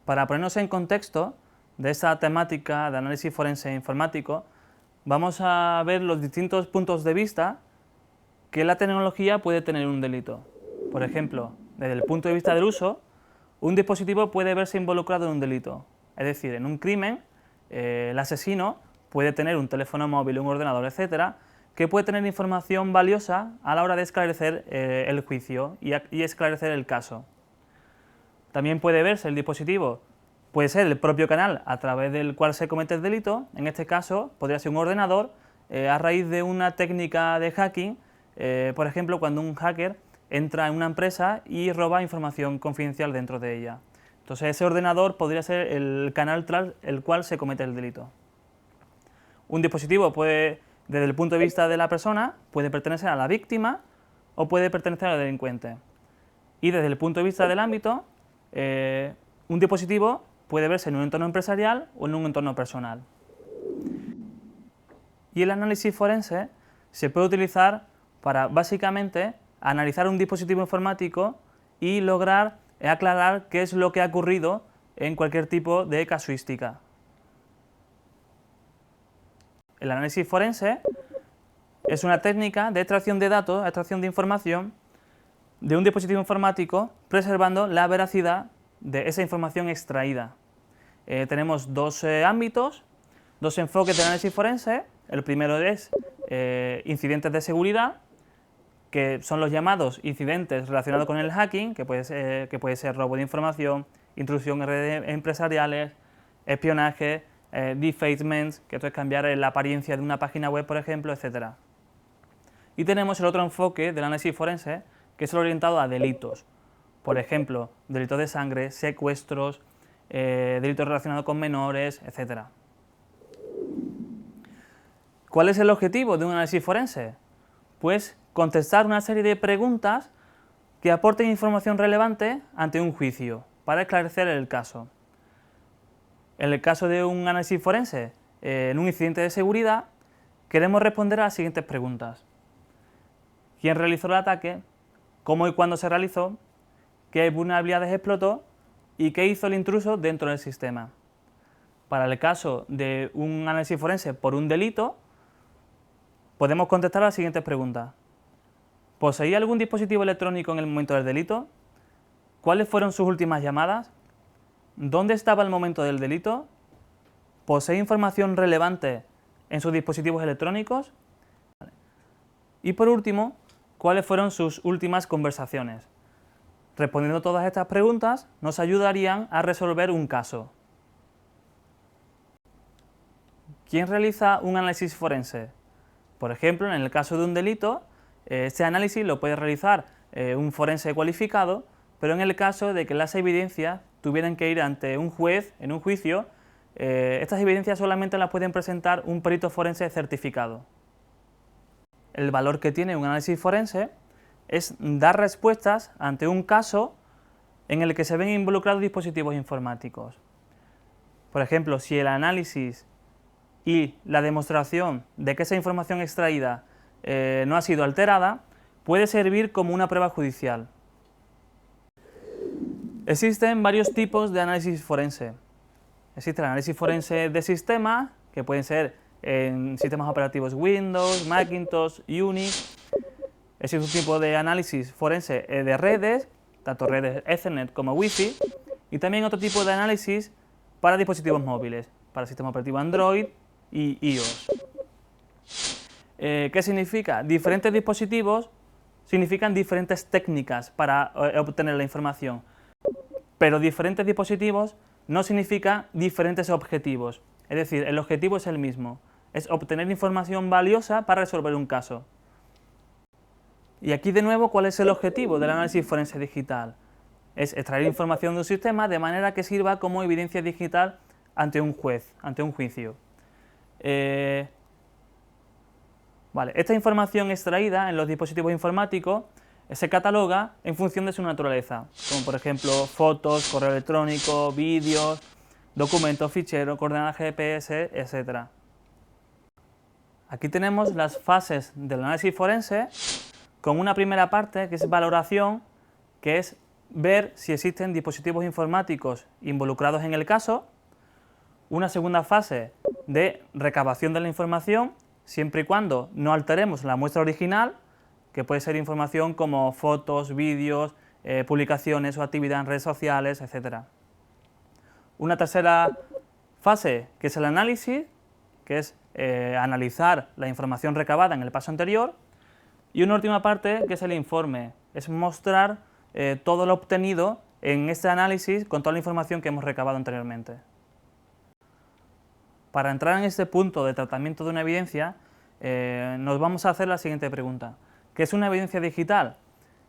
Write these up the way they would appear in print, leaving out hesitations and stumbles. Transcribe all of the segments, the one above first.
Para ponernos en contexto de esta temática de análisis forense informático, vamos a ver los distintos puntos de vista que la tecnología puede tener en un delito. Por ejemplo, desde el punto de vista del uso, un dispositivo puede verse involucrado en un delito. Es decir, en un crimen, el asesino puede tener un teléfono móvil, un ordenador, etcétera, que puede tener información valiosa a la hora de esclarecer el juicio y esclarecer el caso. También puede verse el dispositivo, puede ser el propio canal a través del cual se comete el delito. En este caso podría ser un ordenador a raíz de una técnica de hacking, por ejemplo, cuando un hacker entra en una empresa y roba información confidencial dentro de ella. Entonces ese ordenador podría ser el canal tras el cual se comete el delito. Un dispositivo puede, desde el punto de vista de la persona, puede pertenecer a la víctima o puede pertenecer al delincuente. Y desde el punto de vista del ámbito, un dispositivo puede verse en un entorno empresarial o en un entorno personal. Y el análisis forense se puede utilizar para, básicamente, analizar un dispositivo informático y lograr aclarar qué es lo que ha ocurrido en cualquier tipo de casuística. El análisis forense es una técnica de extracción de datos, extracción de información de un dispositivo informático, preservando la veracidad de esa información extraída. Tenemos dos ámbitos, dos enfoques del análisis forense. El primero es incidentes de seguridad, que son los llamados incidentes relacionados con el hacking, que puede ser robo de información, intrusión en redes empresariales, espionaje, defacement, que esto es cambiar la apariencia de una página web, por ejemplo, etc. Y tenemos el otro enfoque del análisis forense, que es el orientado a delitos. Por ejemplo, delitos de sangre, secuestros, delitos relacionados con menores, etc. ¿Cuál es el objetivo de un análisis forense? Pues contestar una serie de preguntas que aporten información relevante ante un juicio, para esclarecer el caso. En el caso de un análisis forense, en un incidente de seguridad, queremos responder a las siguientes preguntas. ¿Quién realizó el ataque? ¿Cómo y cuándo se realizó? ¿Qué vulnerabilidades explotó? ¿Y qué hizo el intruso dentro del sistema? Para el caso de un análisis forense por un delito, podemos contestar las siguientes preguntas. ¿Poseía algún dispositivo electrónico en el momento del delito? ¿Cuáles fueron sus últimas llamadas? ¿Dónde estaba el momento del delito? ¿Posee información relevante en sus dispositivos electrónicos? Y por último, ¿cuáles fueron sus últimas conversaciones? Respondiendo todas estas preguntas nos ayudarían a resolver un caso. ¿Quién realiza un análisis forense? Por ejemplo, en el caso de un delito, este análisis lo puede realizar un forense cualificado, pero en el caso de que las evidencias tuvieran que ir ante un juez en un juicio, estas evidencias solamente las pueden presentar un perito forense certificado. El valor que tiene un análisis forense es dar respuestas ante un caso en el que se ven involucrados dispositivos informáticos. Por ejemplo, si el análisis y la demostración de que esa información extraída no ha sido alterada, puede servir como una prueba judicial. Existen varios tipos de análisis forense. Existe el análisis forense de sistemas, que pueden ser en sistemas operativos Windows, Macintosh, Unix. Existe un tipo de análisis forense de redes, tanto redes Ethernet como Wi-Fi, y también otro tipo de análisis para dispositivos móviles, para el sistema operativo Android y iOS. ¿Qué significa? Diferentes dispositivos significan diferentes técnicas para obtener la información, pero diferentes dispositivos no significa diferentes objetivos, es decir, el objetivo es el mismo, es obtener información valiosa para resolver un caso. Y aquí de nuevo, ¿cuál es el objetivo del análisis forense digital? Es extraer información de un sistema de manera que sirva como evidencia digital ante un juez, ante un juicio. Esta información extraída en los dispositivos informáticos se cataloga en función de su naturaleza, como por ejemplo fotos, correo electrónico, vídeos, documentos, ficheros, coordenadas GPS, etc. Aquí tenemos las fases del análisis forense con una primera parte que es valoración, que es ver si existen dispositivos informáticos involucrados en el caso. Una segunda fase de recabación de la información, siempre y cuando no alteremos la muestra original, que puede ser información como fotos, vídeos, publicaciones o actividad en redes sociales, etc. Una tercera fase, que es el análisis, que es analizar la información recabada en el paso anterior. Y una última parte, que es el informe, es mostrar todo lo obtenido en este análisis con toda la información que hemos recabado anteriormente. Para entrar en este punto de tratamiento de una evidencia, nos vamos a hacer la siguiente pregunta. ¿Qué es una evidencia digital?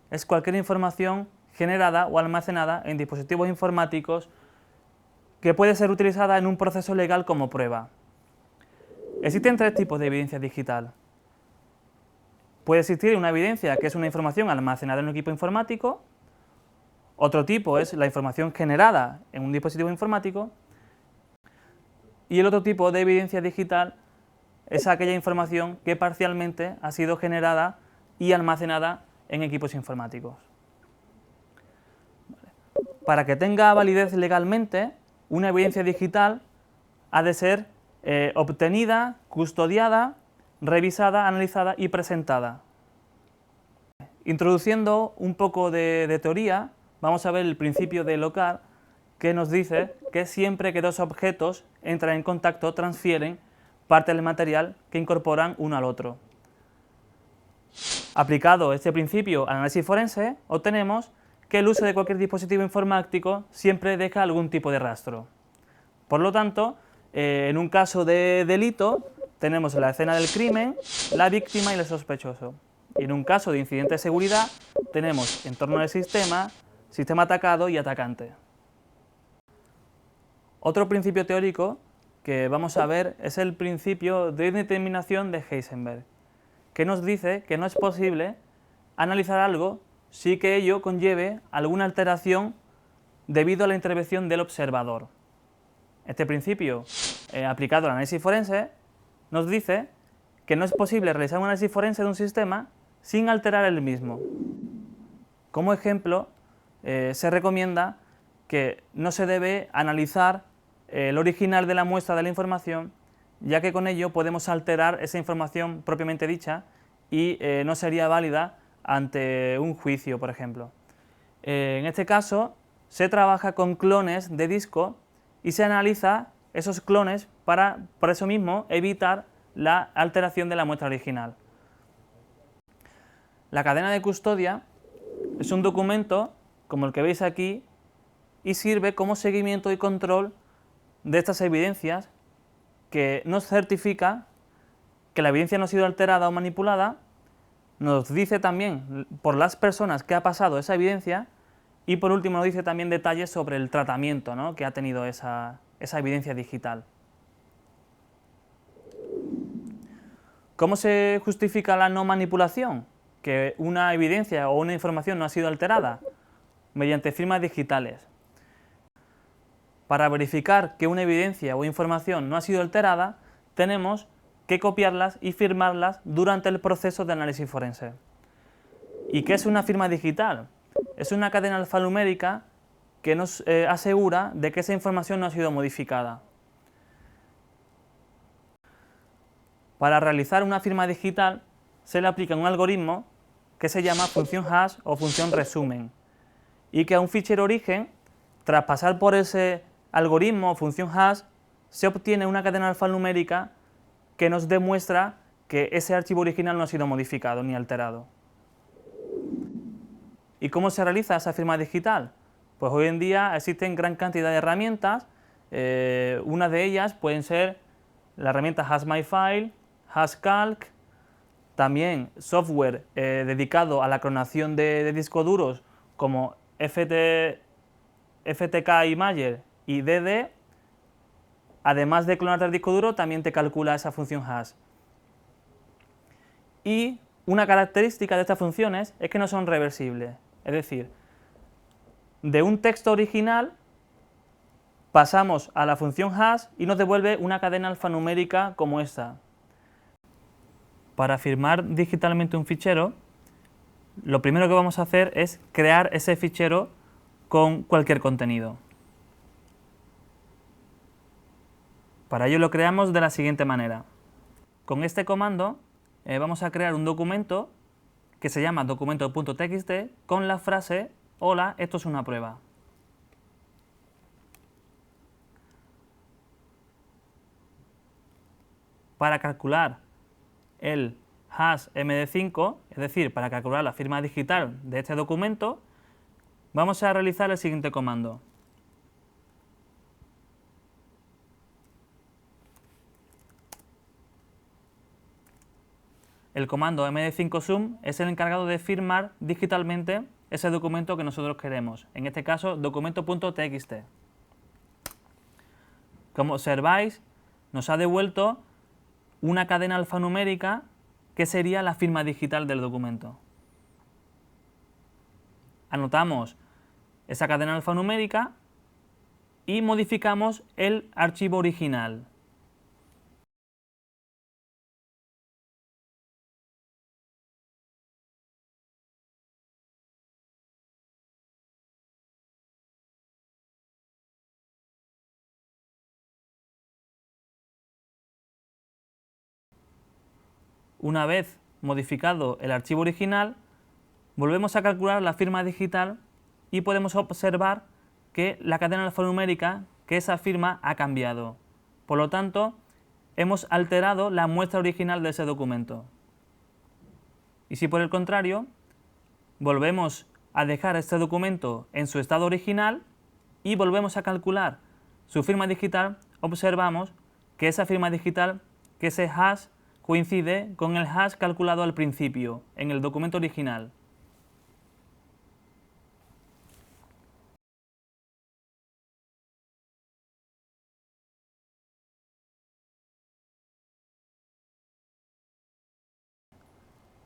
Es cualquier información generada o almacenada en dispositivos informáticos que puede ser utilizada en un proceso legal como prueba. Existen tres tipos de evidencia digital. Puede existir una evidencia que es una información almacenada en un equipo informático. Otro tipo es la información generada en un dispositivo informático. Y el otro tipo de evidencia digital es aquella información que parcialmente ha sido generada y almacenada en equipos informáticos. Para que tenga validez legalmente, una evidencia digital ha de ser obtenida, custodiada, revisada, analizada y presentada. Introduciendo un poco de teoría, vamos a ver el principio de Locard, que nos dice que siempre que dos objetos entran en contacto transfieren parte del material que incorporan uno al otro. Aplicado este principio al análisis forense, obtenemos que el uso de cualquier dispositivo informático siempre deja algún tipo de rastro. Por lo tanto, en un caso de delito, tenemos la escena del crimen, la víctima y el sospechoso. Y en un caso de incidente de seguridad, tenemos entorno del sistema, sistema atacado y atacante. Otro principio teórico que vamos a ver es el principio de indeterminación de Heisenberg, que nos dice que no es posible analizar algo sin que ello conlleve alguna alteración debido a la intervención del observador. Este principio, aplicado al análisis forense, nos dice que no es posible realizar un análisis forense de un sistema sin alterar el mismo. Como ejemplo, se recomienda que no se debe analizar el original de la muestra de la información, ya que con ello podemos alterar esa información propiamente dicha y no sería válida ante un juicio, por ejemplo. En este caso, se trabaja con clones de disco y se analiza esos clones para, por eso mismo, evitar la alteración de la muestra original. La cadena de custodia es un documento, como el que veis aquí, y sirve como seguimiento y control de estas evidencias que nos certifica que la evidencia no ha sido alterada o manipulada, nos dice también por las personas que ha pasado esa evidencia y por último nos dice también detalles sobre el tratamiento, ¿no?, que ha tenido esa evidencia digital. ¿Cómo se justifica la no manipulación? Que una evidencia o una información no ha sido alterada. Mediante firmas digitales. Para verificar que una evidencia o información no ha sido alterada, tenemos que copiarlas y firmarlas durante el proceso de análisis forense. ¿Y qué es una firma digital? Es una cadena alfanumérica que nos asegura de que esa información no ha sido modificada. Para realizar una firma digital se le aplica un algoritmo que se llama función hash o función resumen, y que a un fichero origen, tras pasar por ese algoritmo o función hash, se obtiene una cadena alfanumérica que nos demuestra que ese archivo original no ha sido modificado ni alterado. ¿Y cómo se realiza esa firma digital? Pues hoy en día existen gran cantidad de herramientas, una de ellas pueden ser la herramienta HashMyFile, HashCalc, también software dedicado a la clonación de discos duros como FTK Imager y DD, además de clonarte el disco duro, también te calcula esa función hash. Y una característica de estas funciones es que no son reversibles, es decir, de un texto original pasamos a la función hash y nos devuelve una cadena alfanumérica como esta. Para firmar digitalmente un fichero, lo primero que vamos a hacer es crear ese fichero con cualquier contenido. Para ello lo creamos de la siguiente manera. Con este comando vamos a crear un documento que se llama documento.txt con la frase «Hola, esto es una prueba». Para calcular el hash MD5, es decir, para calcular la firma digital de este documento, vamos a realizar el siguiente comando. El comando md5sum es el encargado de firmar digitalmente ese documento que nosotros queremos, en este caso documento.txt. Como observáis, nos ha devuelto una cadena alfanumérica que sería la firma digital del documento. Anotamos esa cadena alfanumérica y modificamos el archivo original. Una vez modificado el archivo original, volvemos a calcular la firma digital y podemos observar que la cadena alfanumérica, que esa firma ha cambiado. Por lo tanto, hemos alterado la muestra original de ese documento. Y si por el contrario, volvemos a dejar este documento en su estado original y volvemos a calcular su firma digital, observamos que esa firma digital, que ese hash coincide con el hash calculado al principio, en el documento original.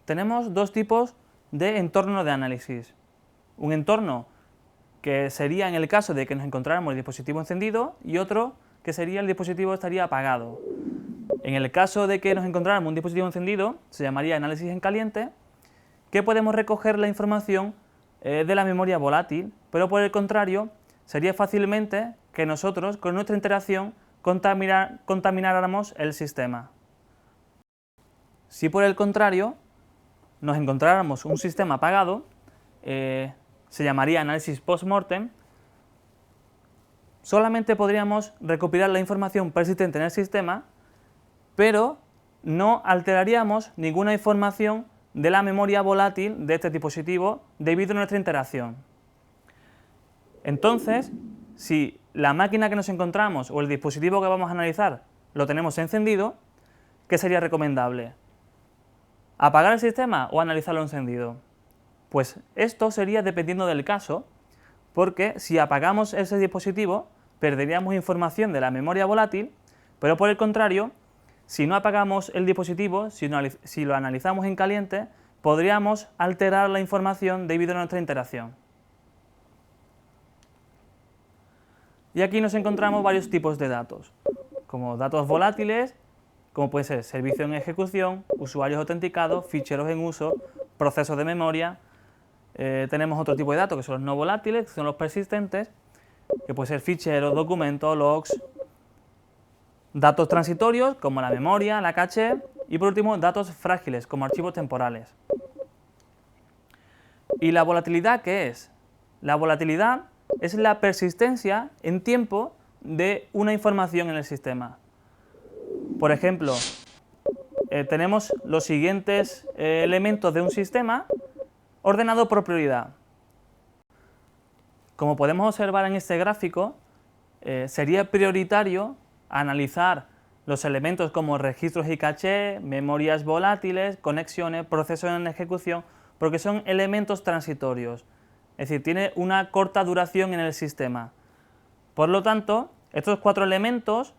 Tenemos dos tipos de entorno de análisis. Un entorno que sería en el caso de que nos encontráramos el dispositivo encendido y otro que sería el dispositivo estaría apagado. En el caso de que nos encontráramos un dispositivo encendido, se llamaría análisis en caliente, que podemos recoger la información de la memoria volátil, pero por el contrario, sería fácilmente que nosotros, con nuestra interacción, contamináramos el sistema. Si por el contrario nos encontráramos un sistema apagado, se llamaría análisis post-mortem, solamente podríamos recopilar la información persistente en el sistema, pero no alteraríamos ninguna información de la memoria volátil de este dispositivo debido a nuestra interacción. Entonces, si la máquina que nos encontramos o el dispositivo que vamos a analizar lo tenemos encendido, ¿qué sería recomendable? ¿Apagar el sistema o analizarlo encendido? Pues esto sería dependiendo del caso, porque si apagamos ese dispositivo perderíamos información de la memoria volátil, pero por el contrario, si no apagamos el dispositivo, si lo analizamos en caliente, podríamos alterar la información debido a nuestra interacción. Y aquí nos encontramos varios tipos de datos, como datos volátiles, como puede ser servicio en ejecución, usuarios autenticados, ficheros en uso, procesos de memoria. Tenemos otro tipo de datos que son los no volátiles, que son los persistentes, que puede ser ficheros, documentos, logs, datos transitorios como la memoria, la caché y por último datos frágiles como archivos temporales. ¿Y la volatilidad qué es? La volatilidad es la persistencia en tiempo de una información en el sistema. Por ejemplo, tenemos los siguientes elementos de un sistema ordenado por prioridad. Como podemos observar en este gráfico, sería prioritario analizar los elementos como registros y caché, memorias volátiles, conexiones, procesos en ejecución, porque son elementos transitorios, es decir, tiene una corta duración en el sistema. Por lo tanto, estos cuatro elementos,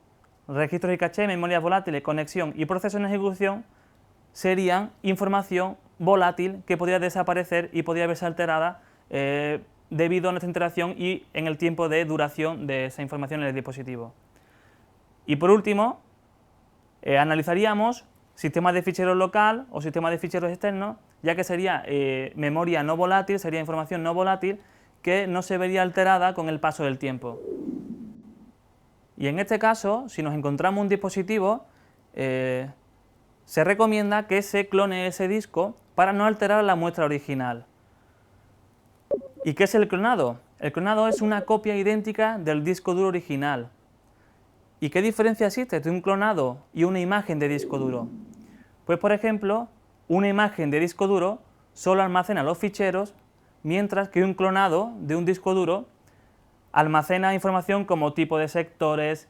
registros y caché, memorias volátiles, conexión y procesos en ejecución, serían información volátil que podría desaparecer y podría verse alterada debido a nuestra interacción y en el tiempo de duración de esa información en el dispositivo. Y por último, analizaríamos sistema de ficheros local o sistema de ficheros externos, ya que sería memoria no volátil, sería información no volátil que no se vería alterada con el paso del tiempo. Y en este caso, si nos encontramos un dispositivo, se recomienda que se clone ese disco para no alterar la muestra original. ¿Y qué es el clonado? El clonado es una copia idéntica del disco duro original. ¿Y qué diferencia existe entre un clonado y una imagen de disco duro? Pues por ejemplo, una imagen de disco duro solo almacena los ficheros, mientras que un clonado de un disco duro almacena información como tipo de sectores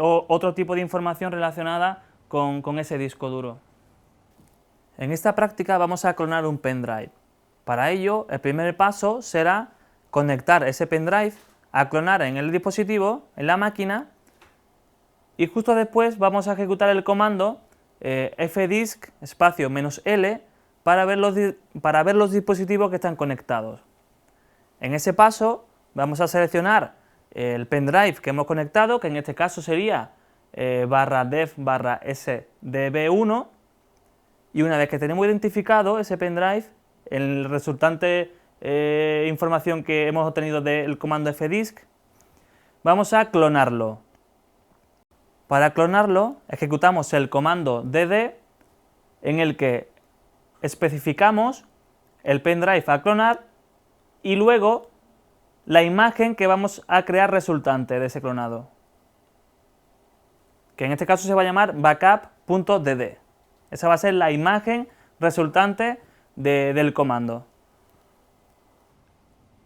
o otro tipo de información relacionada con ese disco duro. En esta práctica vamos a clonar un pendrive. Para ello, el primer paso será conectar ese pendrive a clonar en el dispositivo, en la máquina, y justo después vamos a ejecutar el comando fdisk -L para ver los dispositivos que están conectados. En ese paso vamos a seleccionar el pendrive que hemos conectado, que en este caso sería /dev/sdb1, y una vez que tenemos identificado ese pendrive, el resultante información que hemos obtenido del comando fdisk, vamos a clonarlo. Para clonarlo ejecutamos el comando dd, en el que especificamos el pendrive a clonar y luego la imagen que vamos a crear resultante de ese clonado, que en este caso se va a llamar backup.dd. Esa va a ser la imagen resultante del comando.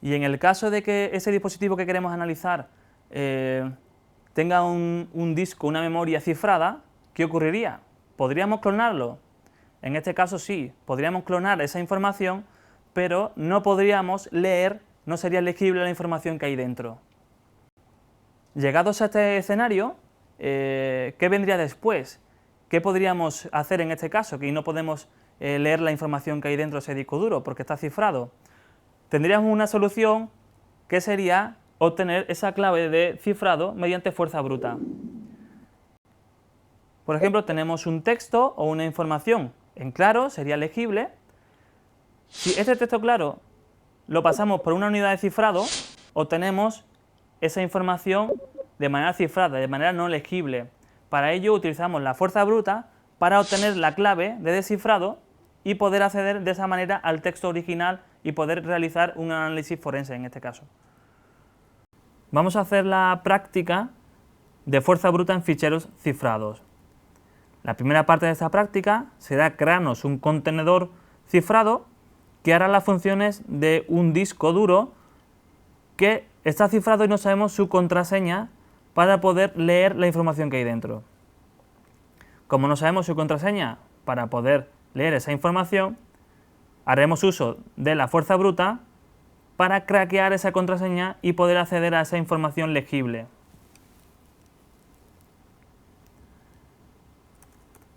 Y en el caso de que ese dispositivo que queremos analizar tenga un disco, una memoria cifrada, ¿qué ocurriría? ¿Podríamos clonarlo? En este caso sí, podríamos clonar esa información, pero no podríamos leer, no sería legible la información que hay dentro. Llegados a este escenario, ¿qué vendría después? ¿Qué podríamos hacer en este caso? Que no podemos leer la información que hay dentro de ese disco duro porque está cifrado. Tendríamos una solución que sería obtener esa clave de cifrado mediante fuerza bruta. Por ejemplo, tenemos un texto o una información en claro, sería legible. Si este texto claro lo pasamos por una unidad de cifrado, obtenemos esa información de manera cifrada, de manera no legible. Para ello utilizamos la fuerza bruta para obtener la clave de descifrado y poder acceder de esa manera al texto original y poder realizar un análisis forense en este caso. Vamos a hacer la práctica de fuerza bruta en ficheros cifrados. La primera parte de esta práctica será crearnos un contenedor cifrado que hará las funciones de un disco duro que está cifrado y no sabemos su contraseña para poder leer la información que hay dentro. Como no sabemos su contraseña para poder leer esa información, haremos uso de la fuerza bruta para craquear esa contraseña y poder acceder a esa información legible.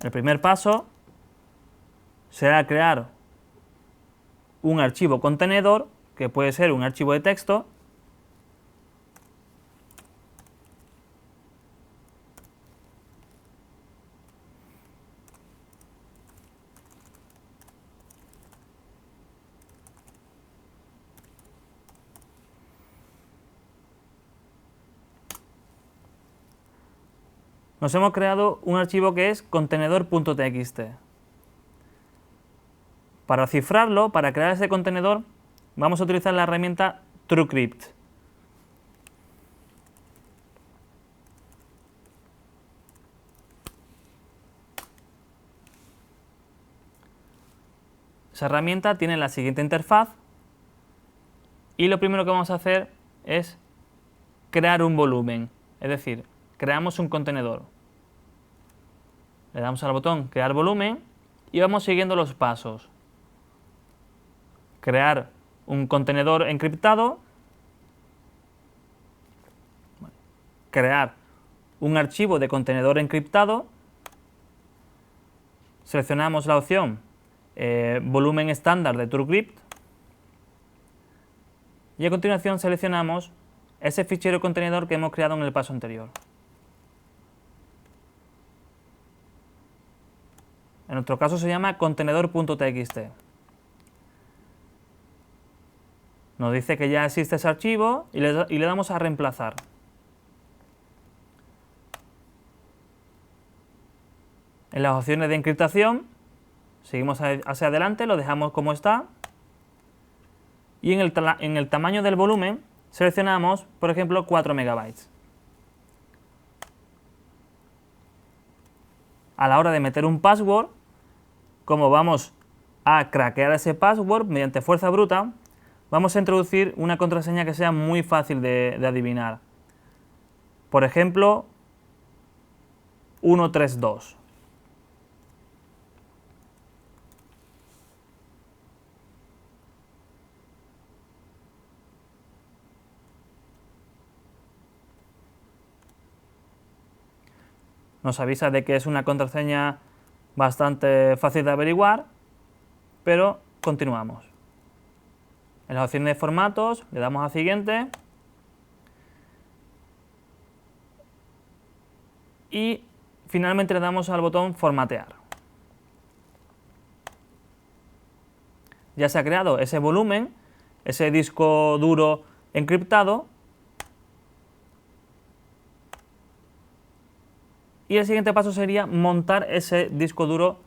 El primer paso será crear un archivo contenedor, que puede ser un archivo de texto, nos hemos creado un archivo que es contenedor.txt. Para cifrarlo, para crear ese contenedor, vamos a utilizar la herramienta TrueCrypt. Esa herramienta tiene la siguiente interfaz y lo primero que vamos a hacer es crear un volumen, es decir, creamos un contenedor. Le damos al botón crear volumen y vamos siguiendo los pasos. Crear un contenedor encriptado, crear un archivo de contenedor encriptado, seleccionamos la opción volumen estándar de TrueCrypt y a continuación seleccionamos ese fichero contenedor que hemos creado en el paso anterior. En nuestro caso se llama contenedor.txt. Nos dice que ya existe ese archivo y le damos a reemplazar. En las opciones de encriptación, seguimos hacia adelante, lo dejamos como está. Y en el tamaño del volumen seleccionamos, por ejemplo, 4 megabytes. A la hora de meter un password, como vamos a craquear ese password mediante fuerza bruta, vamos a introducir una contraseña que sea muy fácil de adivinar. Por ejemplo, 132. Nos avisa de que es una contraseña bastante fácil de averiguar, pero continuamos. En las opciones de formatos le damos a siguiente y finalmente le damos al botón formatear. Ya se ha creado ese volumen, ese disco duro encriptado. Y el siguiente paso sería montar ese disco duro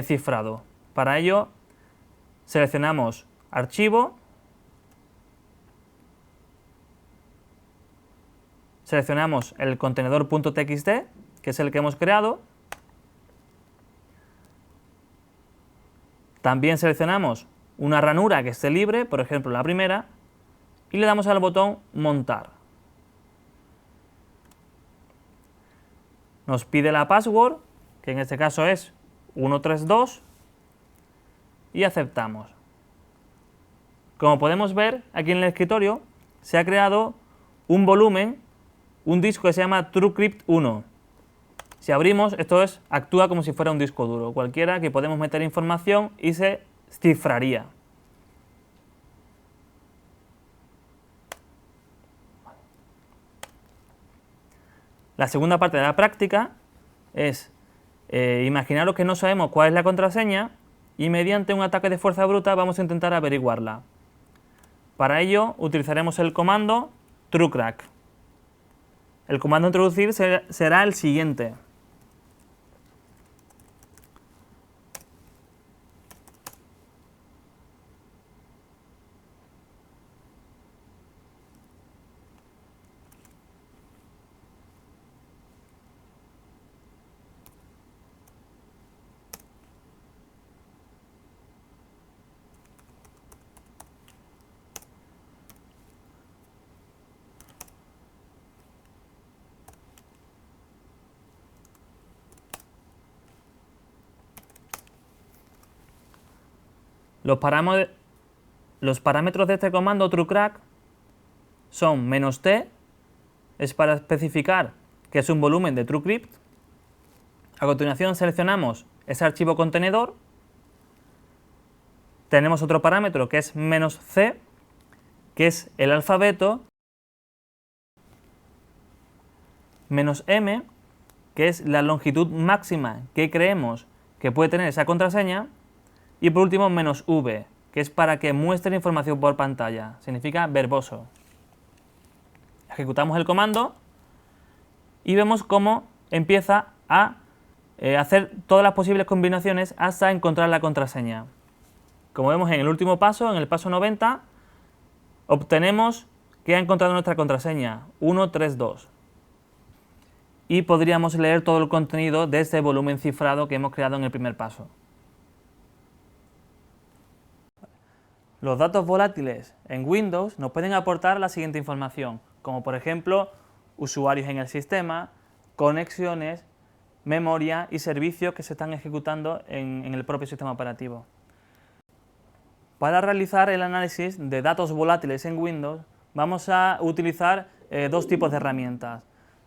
cifrado. Para ello seleccionamos archivo, seleccionamos el contenedor.txt, que es el que hemos creado. También seleccionamos una ranura que esté libre, por ejemplo la primera, y le damos al botón montar. Nos pide la password, que en este caso es 132, y aceptamos. Como podemos ver, aquí en el escritorio se ha creado un volumen, un disco que se llama TrueCrypt 1. Si abrimos, actúa como si fuera un disco duro, cualquiera que podemos meter información y se cifraría. La segunda parte de la práctica es imaginaros que no sabemos cuál es la contraseña y mediante un ataque de fuerza bruta vamos a intentar averiguarla. Para ello utilizaremos el comando truecrack. El comando a introducir será el siguiente. Los parámetros de este comando truecrack son "-t", es para especificar que es un volumen de TrueCrypt. A continuación seleccionamos ese archivo contenedor. Tenemos otro parámetro que es "-c", que es el alfabeto, "-m", que es la longitud máxima que creemos que puede tener esa contraseña, y por último "-v", que es para que muestre información por pantalla, significa verboso. Ejecutamos el comando y vemos cómo empieza a hacer todas las posibles combinaciones hasta encontrar la contraseña. Como vemos en el último paso, en el paso 90, obtenemos que ha encontrado nuestra contraseña, 132. Y podríamos leer todo el contenido de este volumen cifrado que hemos creado en el primer paso. Los datos volátiles en Windows nos pueden aportar la siguiente información, como por ejemplo usuarios en el sistema, conexiones, memoria y servicios que se están ejecutando en el propio sistema operativo. Para realizar el análisis de datos volátiles en Windows vamos a utilizar dos tipos de herramientas: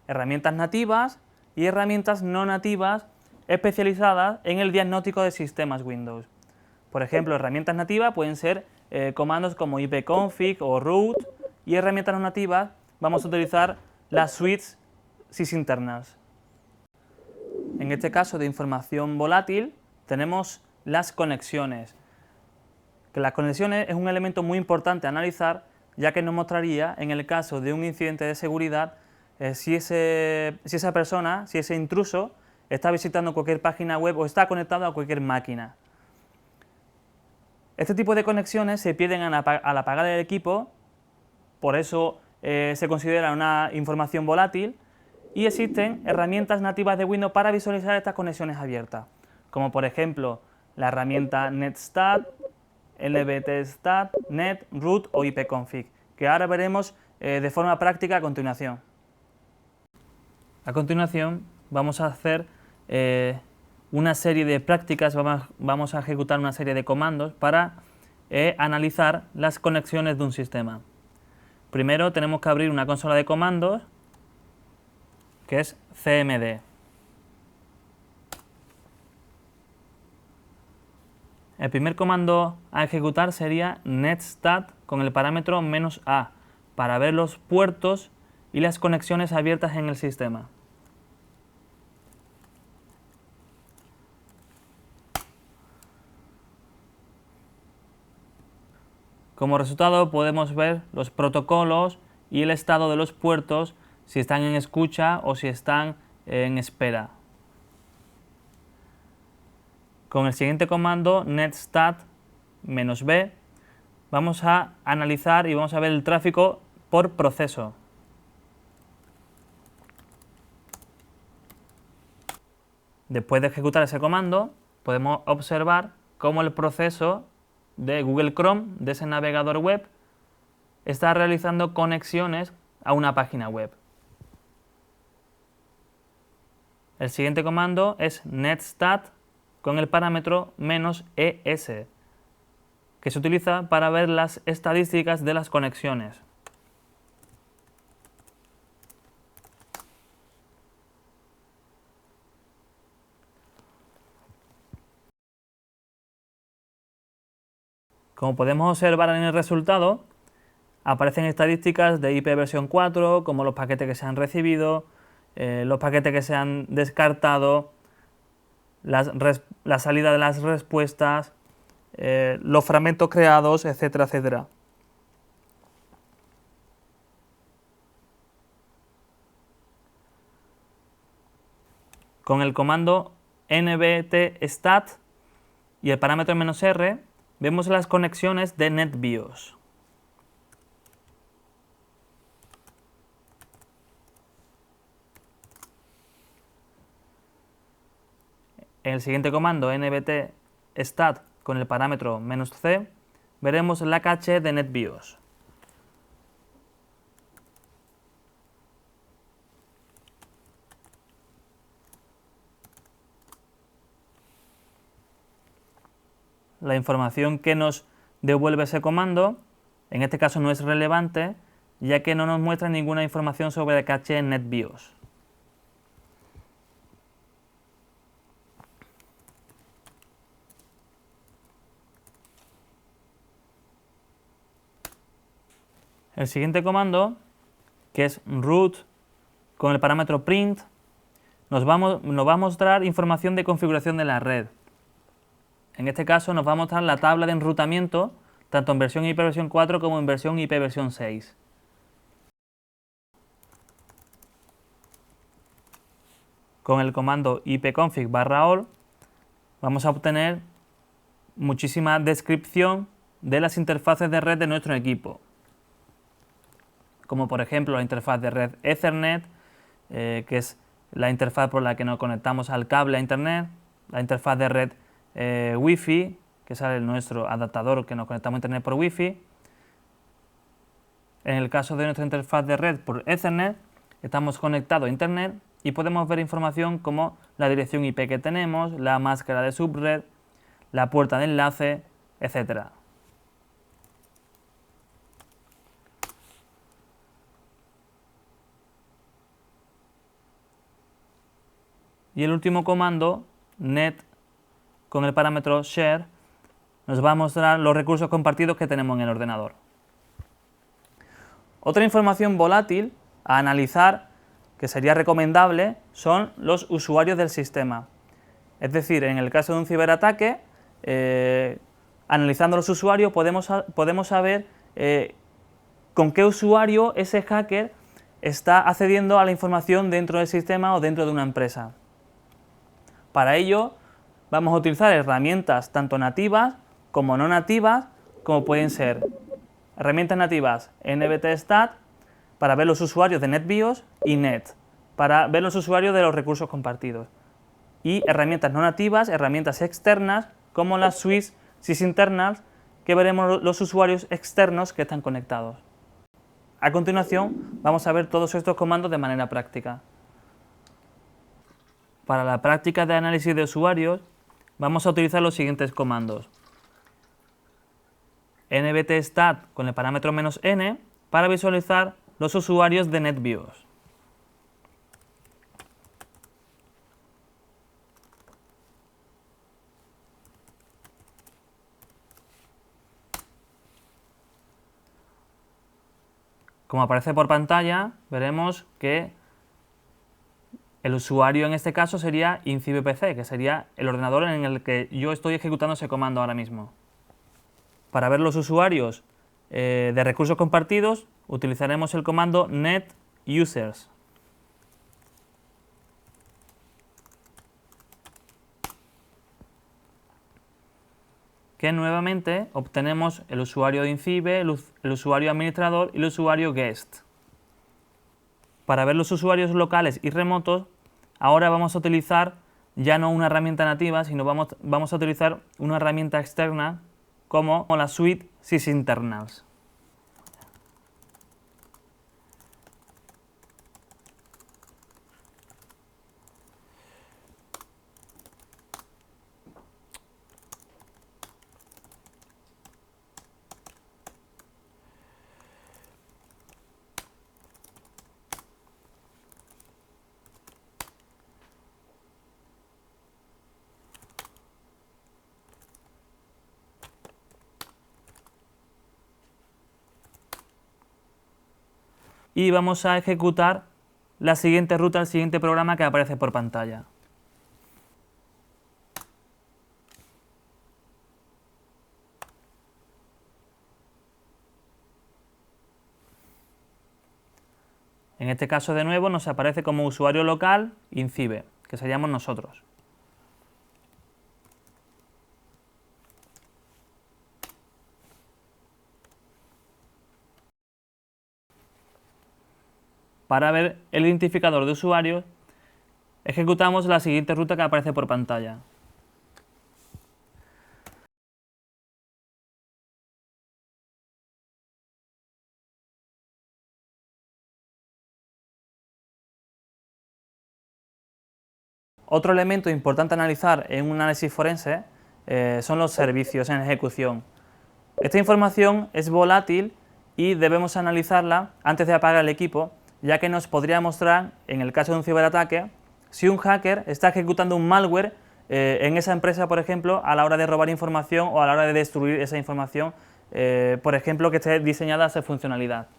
herramientas nativas y herramientas no nativas especializadas en el diagnóstico de sistemas Windows. Por ejemplo, herramientas nativas pueden ser comandos como ipconfig o root, y herramientas no nativas vamos a utilizar las suites sysinternas. En este caso de información volátil tenemos las conexiones. Que las conexiones es un elemento muy importante a analizar, ya que nos mostraría, en el caso de un incidente de seguridad, si esa persona, si ese intruso, está visitando cualquier página web o está conectado a cualquier máquina. Este tipo de conexiones se pierden al apagar el equipo, por eso se considera una información volátil, y existen herramientas nativas de Windows para visualizar estas conexiones abiertas, como por ejemplo la herramienta netstat, lbtstat, net, root o ipconfig, que ahora veremos de forma práctica a continuación. A continuación vamos a hacer una serie de prácticas, vamos a ejecutar una serie de comandos para analizar las conexiones de un sistema. Primero tenemos que abrir una consola de comandos que es cmd. El primer comando a ejecutar sería netstat con el parámetro -a para ver los puertos y las conexiones abiertas en el sistema. Como resultado podemos ver los protocolos y el estado de los puertos, si están en escucha o si están en espera. Con el siguiente comando, netstat-b, vamos a analizar y vamos a ver el tráfico por proceso. Después de ejecutar ese comando, podemos observar cómo el proceso de Google Chrome, de ese navegador web, está realizando conexiones a una página web. El siguiente comando es netstat con el parámetro -es, que se utiliza para ver las estadísticas de las conexiones. Como podemos observar en el resultado, aparecen estadísticas de IP versión 4, como los paquetes que se han recibido, los paquetes que se han descartado, la salida de las respuestas, los fragmentos creados, etcétera, etcétera. Con el comando nbtstat y el parámetro -r vemos las conexiones de NetBIOS. En el siguiente comando, nbtstat con el parámetro -c, veremos la caché de NetBIOS. La información que nos devuelve ese comando, en este caso no es relevante, ya que no nos muestra ninguna información sobre la caché en NetBIOS. El siguiente comando, que es root con el parámetro print, nos va a mostrar información de configuración de la red. En este caso nos va a mostrar la tabla de enrutamiento, tanto en versión IPv4 como en versión IPv6. Con el comando ipconfig/all vamos a obtener muchísima descripción de las interfaces de red de nuestro equipo, como por ejemplo la interfaz de red Ethernet, que es la interfaz por la que nos conectamos al cable a internet, la interfaz de red Wi-Fi, que es nuestro adaptador que nos conectamos a internet por Wi-Fi. En el caso de nuestra interfaz de red por Ethernet, estamos conectados a internet y podemos ver información como la dirección IP que tenemos, la máscara de subred, la puerta de enlace, etc. Y el último comando, net con el parámetro share, nos va a mostrar los recursos compartidos que tenemos en el ordenador. Otra información volátil a analizar, que sería recomendable, son los usuarios del sistema. Es decir, en el caso de un ciberataque, analizando los usuarios podemos saber con qué usuario ese hacker está accediendo a la información dentro del sistema o dentro de una empresa. Para ello vamos a utilizar herramientas tanto nativas como no nativas, como pueden ser herramientas nativas NBTStat para ver los usuarios de NetBIOS y Net para ver los usuarios de los recursos compartidos. Y herramientas no nativas, herramientas externas como las Swiss sysinternals, que veremos los usuarios externos que están conectados. A continuación vamos a ver todos estos comandos de manera práctica. Para la práctica de análisis de usuarios vamos a utilizar los siguientes comandos. NBTStat con el parámetro "-n" para visualizar los usuarios de NetBIOS. Como aparece por pantalla, veremos que el usuario en este caso sería IncibePC, que sería el ordenador en el que yo estoy ejecutando ese comando ahora mismo. Para ver los usuarios de recursos compartidos, utilizaremos el comando netusers. Que nuevamente obtenemos el usuario de Incibe, el usuario administrador y el usuario guest. Para ver los usuarios locales y remotos, ahora vamos a utilizar ya no una herramienta nativa, sino vamos a utilizar una herramienta externa como la suite sysinternals. Y vamos a ejecutar la siguiente ruta, el siguiente programa que aparece por pantalla. En este caso de nuevo nos aparece como usuario local Incibe, que seríamos nosotros. Para ver el identificador de usuario, ejecutamos la siguiente ruta que aparece por pantalla. Otro elemento importante a analizar en un análisis forense son los servicios en ejecución. Esta información es volátil y debemos analizarla antes de apagar el equipo, ya que nos podría mostrar, en el caso de un ciberataque, si un hacker está ejecutando un malware en esa empresa, por ejemplo, a la hora de robar información o a la hora de destruir esa información, por ejemplo, que esté diseñada a esa funcionalidad.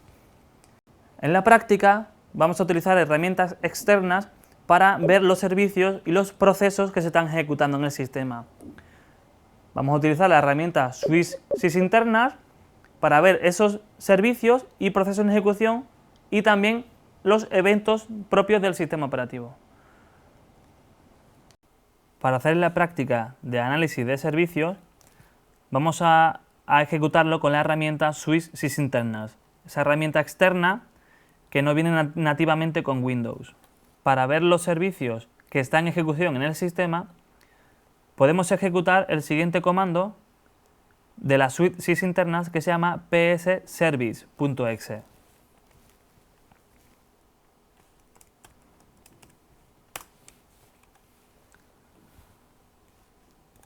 En la práctica vamos a utilizar herramientas externas para ver los servicios y los procesos que se están ejecutando en el sistema. Vamos a utilizar la herramienta Swiss sysinternals para ver esos servicios y procesos en ejecución y también los eventos propios del sistema operativo. Para hacer la práctica de análisis de servicios, vamos a ejecutarlo con la herramienta Swiss sysinternals, esa herramienta externa que no viene nativamente con Windows. Para ver los servicios que están en ejecución en el sistema, podemos ejecutar el siguiente comando de la suite sysinternals que se llama psservice.exe.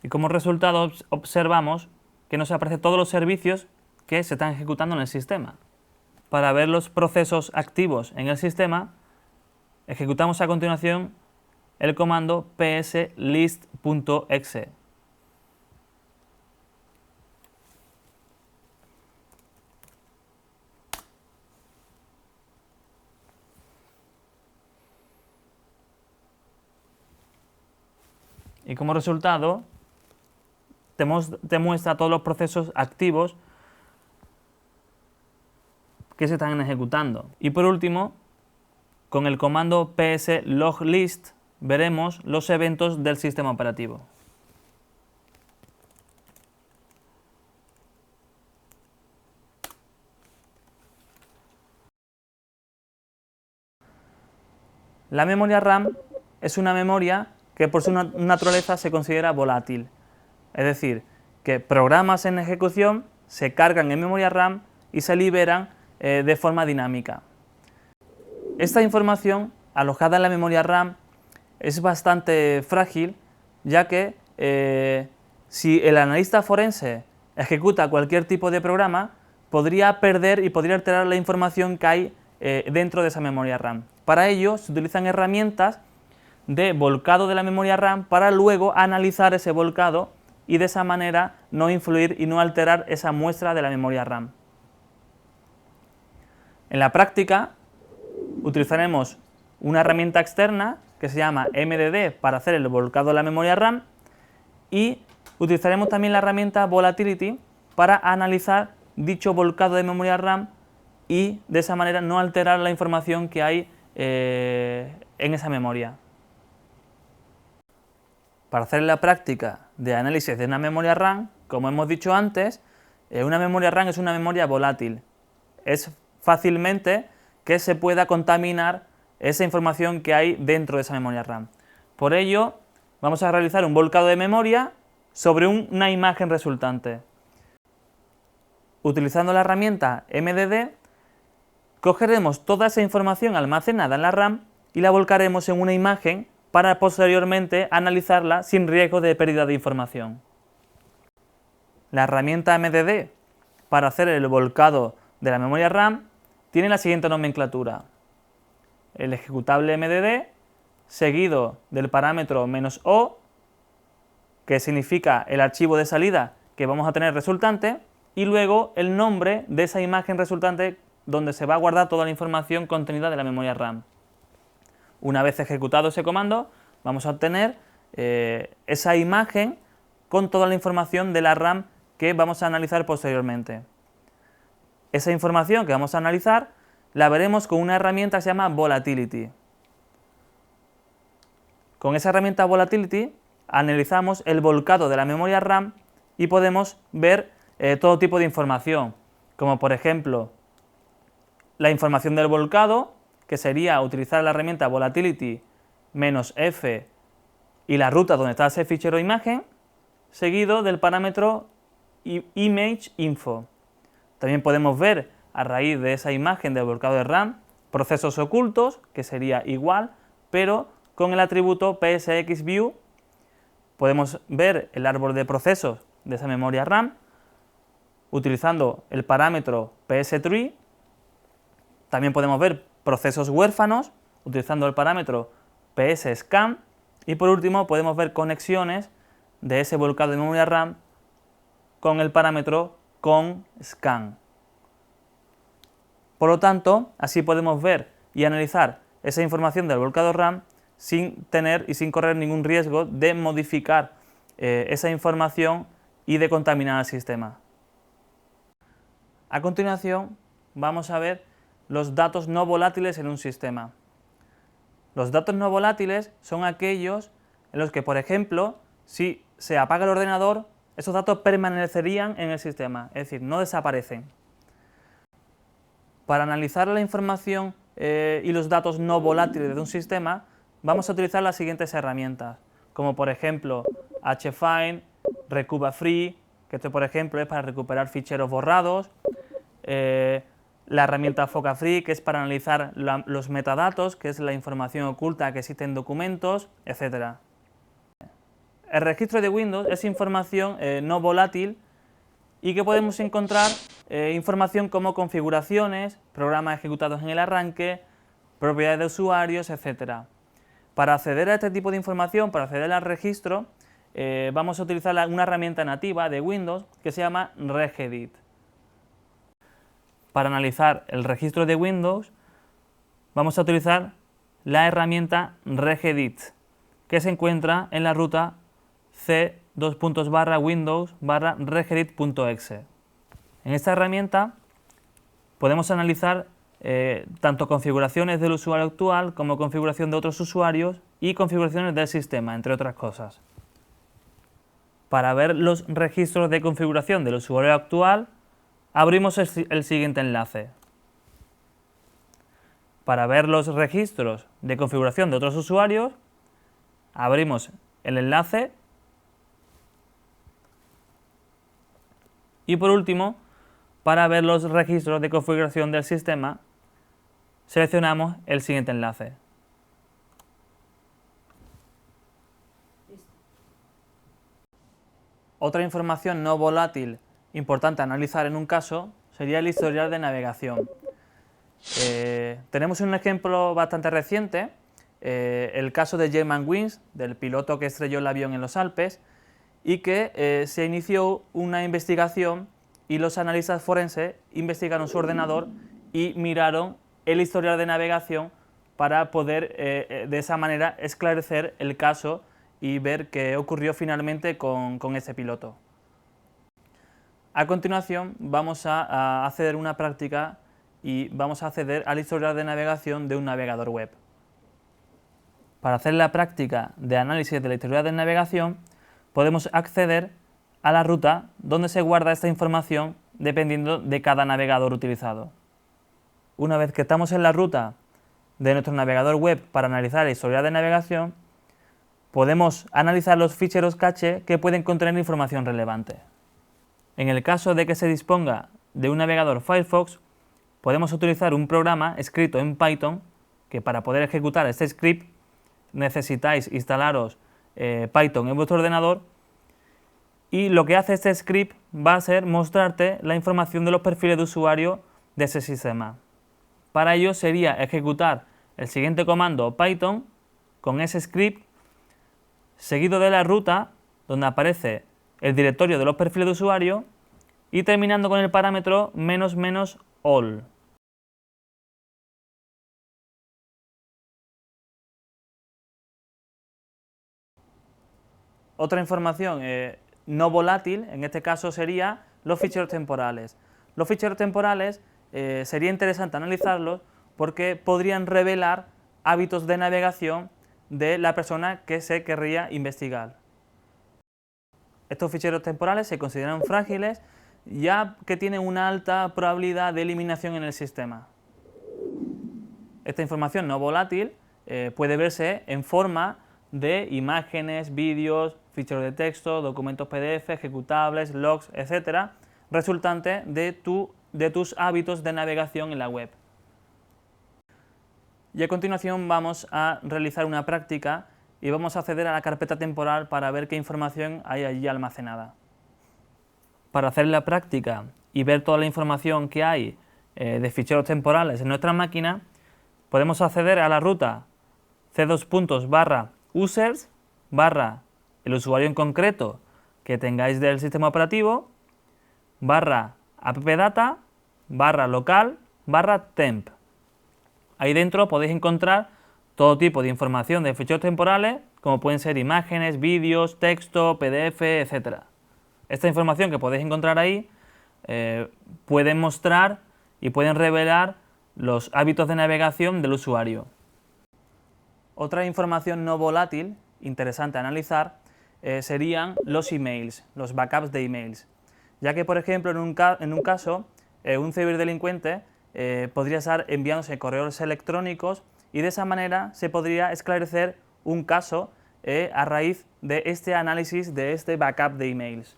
Y como resultado observamos que nos aparecen todos los servicios que se están ejecutando en el sistema. Para ver los procesos activos en el sistema, ejecutamos a continuación el comando pslist.exe. Y como resultado te muestra todos los procesos activos que se están ejecutando. Y por último, con el comando ps-loglist veremos los eventos del sistema operativo. La memoria RAM es una memoria que por su naturaleza se considera volátil, es decir, que programas en ejecución se cargan en memoria RAM y se liberan de forma dinámica. Esta información alojada en la memoria RAM es bastante frágil, ya que si el analista forense ejecuta cualquier tipo de programa, podría perder y podría alterar la información que hay dentro de esa memoria RAM. Para ello se utilizan herramientas de volcado de la memoria RAM para luego analizar ese volcado y de esa manera no influir y no alterar esa muestra de la memoria RAM. En la práctica utilizaremos una herramienta externa que se llama MDD para hacer el volcado de la memoria RAM y utilizaremos también la herramienta Volatility para analizar dicho volcado de memoria RAM y de esa manera no alterar la información que hay en esa memoria. Para hacer la práctica de análisis de una memoria RAM, como hemos dicho antes, una memoria RAM es una memoria volátil. Es fácilmente que se pueda contaminar esa información que hay dentro de esa memoria RAM. Por ello, vamos a realizar un volcado de memoria sobre una imagen resultante. Utilizando la herramienta MDD, cogeremos toda esa información almacenada en la RAM y la volcaremos en una imagen para posteriormente analizarla sin riesgo de pérdida de información. La herramienta MDD para hacer el volcado de la memoria RAM tiene la siguiente nomenclatura: el ejecutable MDD seguido del parámetro "-o", que significa el archivo de salida que vamos a tener resultante, y luego el nombre de esa imagen resultante donde se va a guardar toda la información contenida de la memoria RAM. Una vez ejecutado ese comando, vamos a obtener esa imagen con toda la información de la RAM que vamos a analizar posteriormente. Esa información que vamos a analizar la veremos con una herramienta que se llama Volatility. Con esa herramienta Volatility analizamos el volcado de la memoria RAM y podemos ver todo tipo de información, como por ejemplo la información del volcado, que sería utilizar la herramienta Volatility -f y la ruta donde está ese fichero imagen, seguido del parámetro ImageInfo. También podemos ver, a raíz de esa imagen del volcado de RAM, procesos ocultos, que sería igual, pero con el atributo PSXView podemos ver el árbol de procesos de esa memoria RAM, utilizando el parámetro PSTree. También podemos ver procesos huérfanos, utilizando el parámetro PSScan, y por último podemos ver conexiones de ese volcado de memoria RAM con el parámetro CONSCAN. Por lo tanto, así podemos ver y analizar esa información del volcado RAM sin tener y sin correr ningún riesgo de modificar esa información y de contaminar el sistema. A continuación, vamos a ver los datos no volátiles en un sistema. Los datos no volátiles son aquellos en los que, por ejemplo, si se apaga el ordenador, esos datos permanecerían en el sistema, es decir, no desaparecen. Para analizar la información y los datos no volátiles de un sistema, vamos a utilizar las siguientes herramientas, como por ejemplo hfind, recubafree, que esto por ejemplo es para recuperar ficheros borrados, la herramienta focafree, que es para analizar los metadatos, que es la información oculta que existe en documentos, etc. El registro de Windows es información no volátil y que podemos encontrar información como configuraciones, programas ejecutados en el arranque, propiedades de usuarios, etc. Para acceder a este tipo de información, para acceder al registro, vamos a utilizar una herramienta nativa de Windows que se llama Regedit. Para analizar el registro de Windows, vamos a utilizar la herramienta Regedit, que se encuentra en la ruta c:/windows/regedit.exe. En esta herramienta podemos analizar tanto configuraciones del usuario actual como configuración de otros usuarios y configuraciones del sistema, entre otras cosas. Para ver los registros de configuración del usuario actual, abrimos el siguiente enlace. Para ver los registros de configuración de otros usuarios, abrimos el enlace. Y por último, para ver los registros de configuración del sistema, seleccionamos el siguiente enlace. Otra información no volátil importante a analizar en un caso sería el historial de navegación. Tenemos un ejemplo bastante reciente, el caso de Germanwings, del piloto que estrelló el avión en los Alpes, y que se inició una investigación y los analistas forenses investigaron su ordenador y miraron el historial de navegación para poder de esa manera esclarecer el caso y ver qué ocurrió finalmente con ese piloto. A continuación vamos a hacer una práctica y vamos a acceder al historial de navegación de un navegador web. Para hacer la práctica de análisis de la historial de navegación podemos acceder a la ruta donde se guarda esta información dependiendo de cada navegador utilizado. Una vez que estamos en la ruta de nuestro navegador web para analizar la historial de navegación, podemos analizar los ficheros caché que pueden contener información relevante. En el caso de que se disponga de un navegador Firefox, podemos utilizar un programa escrito en Python, que para poder ejecutar este script necesitáis instalaros Python en vuestro ordenador, y lo que hace este script va a ser mostrarte la información de los perfiles de usuario de ese sistema. Para ello sería ejecutar el siguiente comando Python con ese script, seguido de la ruta donde aparece el directorio de los perfiles de usuario y terminando con el parámetro --all. Otra información no volátil, en este caso sería los ficheros temporales. Los ficheros temporales sería interesante analizarlos porque podrían revelar hábitos de navegación de la persona que se querría investigar. Estos ficheros temporales se consideran frágiles ya que tienen una alta probabilidad de eliminación en el sistema. Esta información no volátil puede verse en forma de imágenes, vídeos, ficheros de texto, documentos PDF, ejecutables, logs, etc., resultante de tus hábitos de navegación en la web. Y a continuación vamos a realizar una práctica y vamos a acceder a la carpeta temporal para ver qué información hay allí almacenada. Para hacer la práctica y ver toda la información que hay de ficheros temporales en nuestra máquina, podemos acceder a la ruta c:/users/ el usuario en concreto que tengáis del sistema operativo, /appdata, /local, /temp. Ahí dentro podéis encontrar todo tipo de información de ficheros temporales, como pueden ser imágenes, vídeos, texto, PDF, etc. Esta información que podéis encontrar ahí pueden mostrar y pueden revelar los hábitos de navegación del usuario. Otra información no volátil interesante a analizar serían los emails, los backups de emails, ya que por ejemplo en un caso un ciberdelincuente podría estar enviándose correos electrónicos y de esa manera se podría esclarecer un caso a raíz de este análisis de este backup de emails.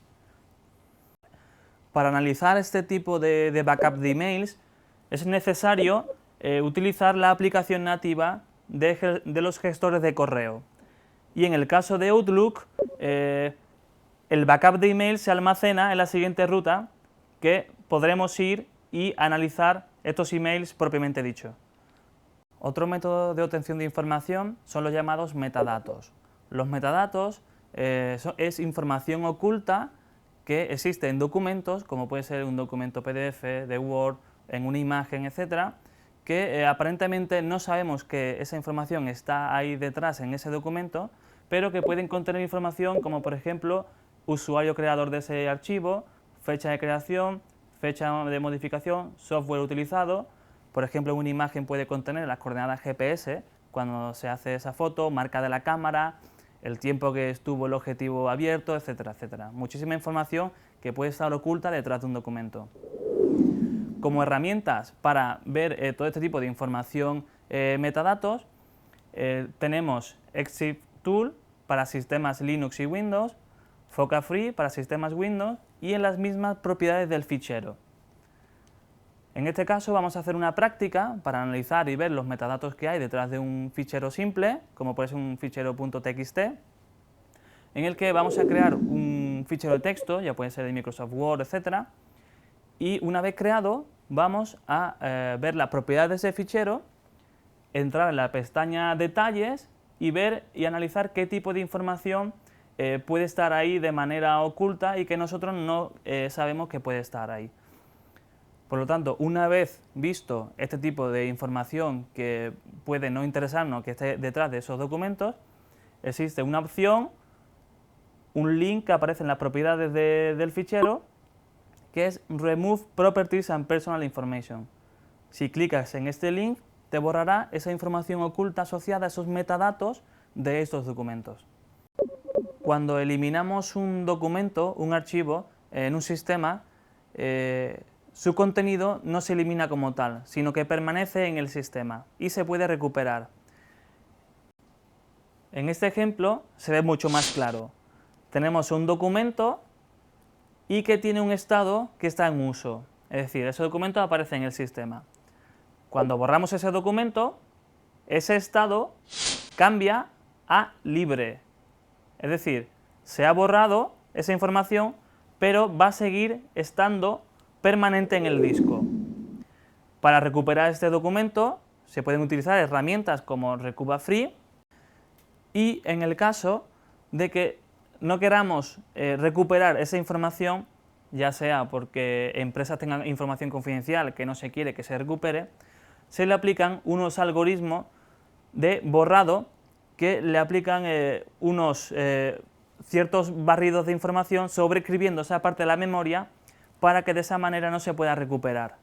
Para analizar este tipo de backup de emails es necesario utilizar la aplicación nativa de los gestores de correo. Y en el caso de Outlook, el backup de email se almacena en la siguiente ruta, que podremos ir y analizar estos emails propiamente dicho. Otro método de obtención de información son los llamados metadatos. Los metadatos es información oculta que existe en documentos, como puede ser un documento PDF, de Word, en una imagen, etcétera, que aparentemente no sabemos que esa información está ahí detrás en ese documento, pero que pueden contener información como, por ejemplo, usuario creador de ese archivo, fecha de creación, fecha de modificación, software utilizado. Por ejemplo, una imagen puede contener las coordenadas GPS cuando se hace esa foto, marca de la cámara, el tiempo que estuvo el objetivo abierto, etcétera, etcétera. Muchísima información que puede estar oculta detrás de un documento. Como herramientas para ver todo este tipo de información metadatos, tenemos Exif Tool para sistemas Linux y Windows, Focafree para sistemas Windows y en las mismas propiedades del fichero. En este caso vamos a hacer una práctica para analizar y ver los metadatos que hay detrás de un fichero simple, como puede ser un fichero .txt, en el que vamos a crear un fichero de texto, ya puede ser de Microsoft Word, etc. Y una vez creado, vamos a ver la propiedad de ese fichero, entrar en la pestaña Detalles y ver y analizar qué tipo de información puede estar ahí de manera oculta y que nosotros no sabemos que puede estar ahí. Por lo tanto, una vez visto este tipo de información que puede no interesarnos, que esté detrás de esos documentos, existe una opción, un link que aparece en las propiedades del fichero, que es Remove Properties and Personal Information. Si clicas en este link, te borrará esa información oculta asociada a esos metadatos de estos documentos. Cuando eliminamos un documento, un archivo, en un sistema, su contenido no se elimina como tal, sino que permanece en el sistema y se puede recuperar. En este ejemplo se ve mucho más claro. Tenemos un documento y que tiene un estado que está en uso, es decir, ese documento aparece en el sistema. Cuando borramos ese documento, ese estado cambia a libre, es decir, se ha borrado esa información, pero va a seguir estando permanente en el disco. Para recuperar este documento se pueden utilizar herramientas como Recoverfree y en el caso de que no queramos recuperar esa información, ya sea porque empresas tengan información confidencial que no se quiere que se recupere, se le aplican unos algoritmos de borrado que le aplican unos ciertos barridos de información sobreescribiendo esa parte de la memoria para que de esa manera no se pueda recuperar.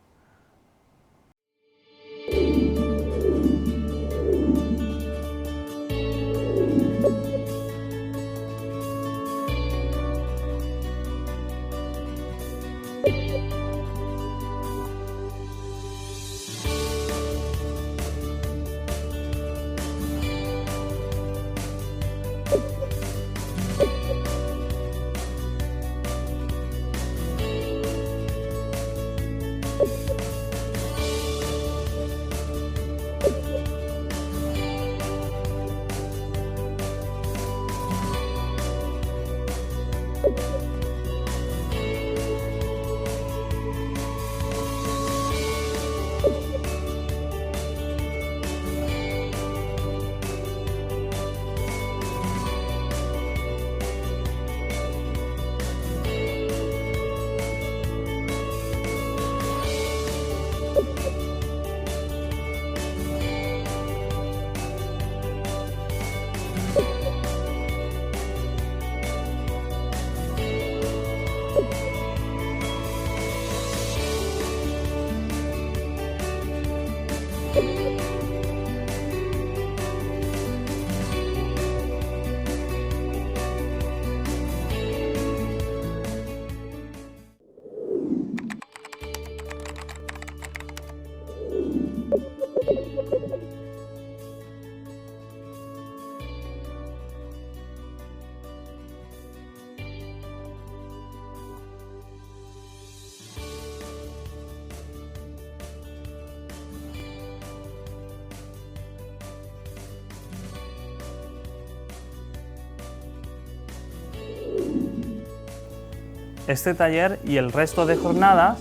Este taller y el resto de jornadas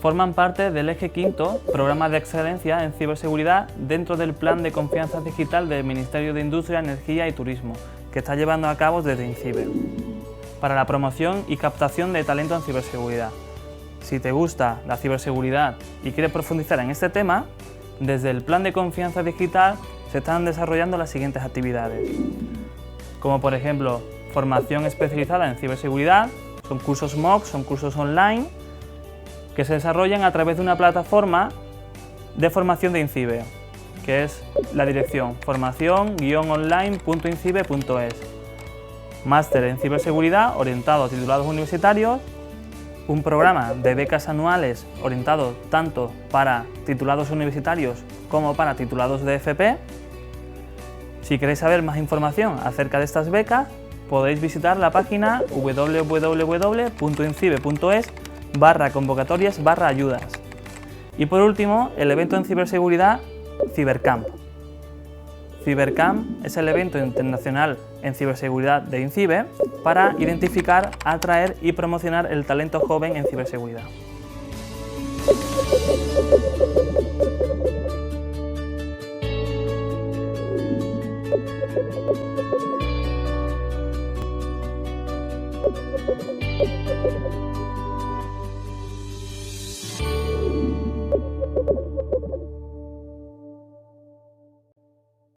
forman parte del eje quinto, Programa de Excelencia en Ciberseguridad, dentro del Plan de Confianza Digital del Ministerio de Industria, Energía y Turismo, que está llevando a cabo desde INCIBE, para la promoción y captación de talento en ciberseguridad. Si te gusta la ciberseguridad y quieres profundizar en este tema, desde el Plan de Confianza Digital se están desarrollando las siguientes actividades. como por ejemplo formación especializada en ciberseguridad, son cursos MOOC, son cursos online que se desarrollan a través de una plataforma de formación de INCIBE, que es la dirección formación-online.incibe.es. Máster en ciberseguridad orientado a titulados universitarios, un programa de becas anuales orientado tanto para titulados universitarios como para titulados de FP. Si queréis saber más información acerca de estas becas, podéis visitar la página www.incibe.es/convocatorias/ayudas. Y por último, el evento en ciberseguridad Cibercamp. Cibercamp es el evento internacional en ciberseguridad de INCIBE para identificar, atraer y promocionar el talento joven en ciberseguridad.